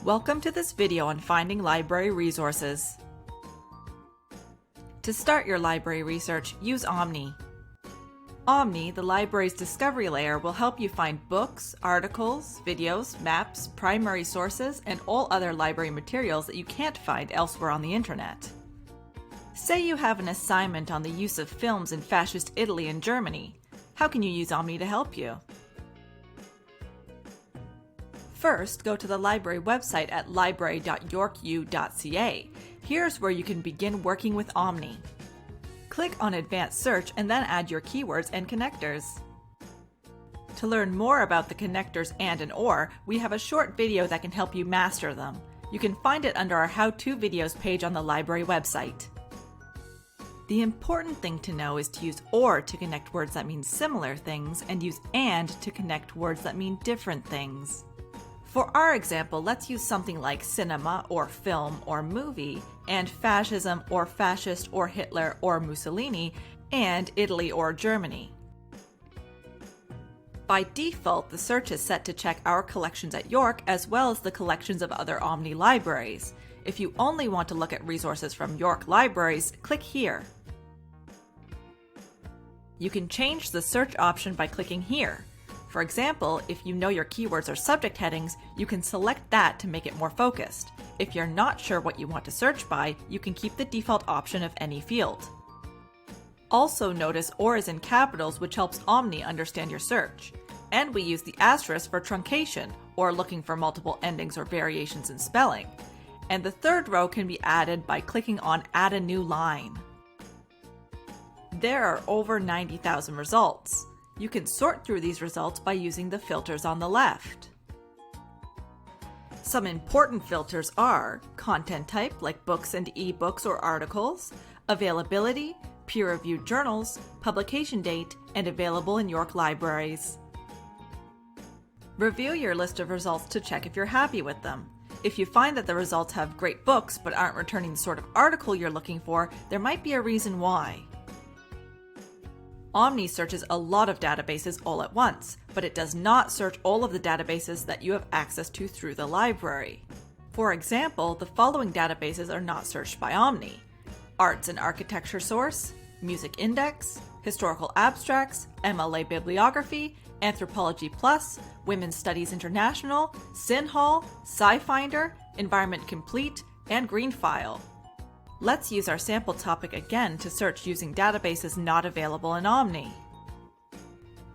Welcome to this video on finding library resources. To start your library research, use Omni. Omni, the library's discovery layer, will help you find books, articles, videos, maps, primary sources, and all other library materials that you can't find elsewhere on the internet. Say you have an assignment on the use of films in fascist Italy and Germany. How can you use Omni to help you? First, go to the library website at library.yorku.ca. Here's where you can begin working with Omni. Click on Advanced Search and then add your keywords and connectors. To learn more about the connectors and /or, we have a short video that can help you master them. You can find it under our How-To videos page on the library website. The important thing to know is to use or to connect words that mean similar things and use and to connect words that mean different things. For our example, let's use something like cinema or film or movie, and fascism or fascist or Hitler or Mussolini, and Italy or Germany. By default, the search is set to check our collections at York as well as the collections of other Omni libraries. If you only want to look at resources from York libraries, click here. You can change the search option by clicking here. For example, if you know your keywords are subject headings, you can select that to make it more focused. If you're not sure what you want to search by, you can keep the default option of any field. Also notice OR is in capitals, which helps Omni understand your search. And we use the asterisk for truncation, or looking for multiple endings or variations in spelling. And the third row can be added by clicking on Add a New Line. There are over 90,000 results. You can sort through these results by using the filters on the left. Some important filters are content type, like books and ebooks or articles, availability, peer-reviewed journals, publication date, and available in York libraries. Review your list of results to check if you're happy with them. If you find that the results have great books but aren't returning the sort of article you're looking for, there might be a reason why. Omni searches a lot of databases all at once, but it does not search all of the databases that you have access to through the library. For example, the following databases are not searched by Omni: Arts and Architecture Source, Music Index, Historical Abstracts, MLA Bibliography, Anthropology Plus, Women's Studies International, SynHall, SciFinder, Environment Complete, and Greenfile. Let's use our sample topic again to search using databases not available in Omni.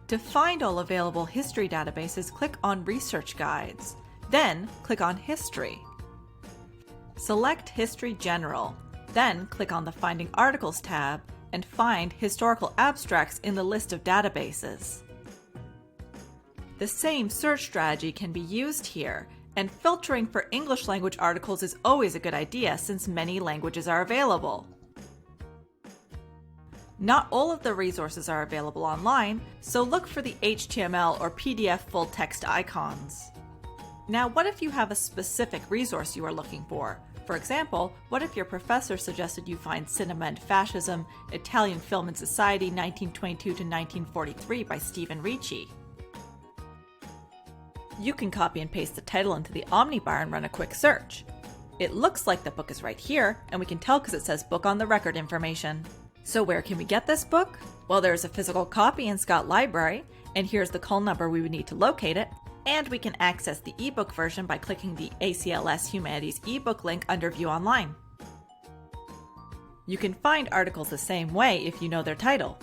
To find all available history databases, click on Research Guides. Then click on History. Select History General. Then click on the Finding Articles tab and find Historical Abstracts in the list of databases. The same search strategy can be used here, and filtering for English language articles is always a good idea since many languages are available. Not all of the resources are available online, so look for the HTML or PDF full text icons. Now, what if you have a specific resource you are looking for? For example, what if your professor suggested you find Cinema and Fascism, Italian Film and Society 1922 to 1943 by Stephen Ricci? You can copy and paste the title into the Omni bar and run a quick search. It looks like the book is right here, and we can tell because it says Book on the Record information. So where can we get this book? Well, there's a physical copy in Scott Library, and here's the call number we would need to locate it. And we can access the ebook version by clicking the ACLS Humanities ebook link under View Online. You can find articles the same way if you know their title.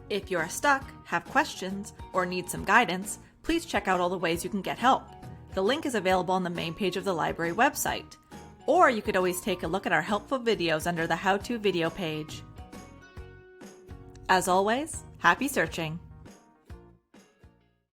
If you are stuck, have questions, or need some guidance, please check out all the ways you can get help. The link is available on the main page of the library website. Or you could always take a look at our helpful videos under the How-To video page. As always, happy searching!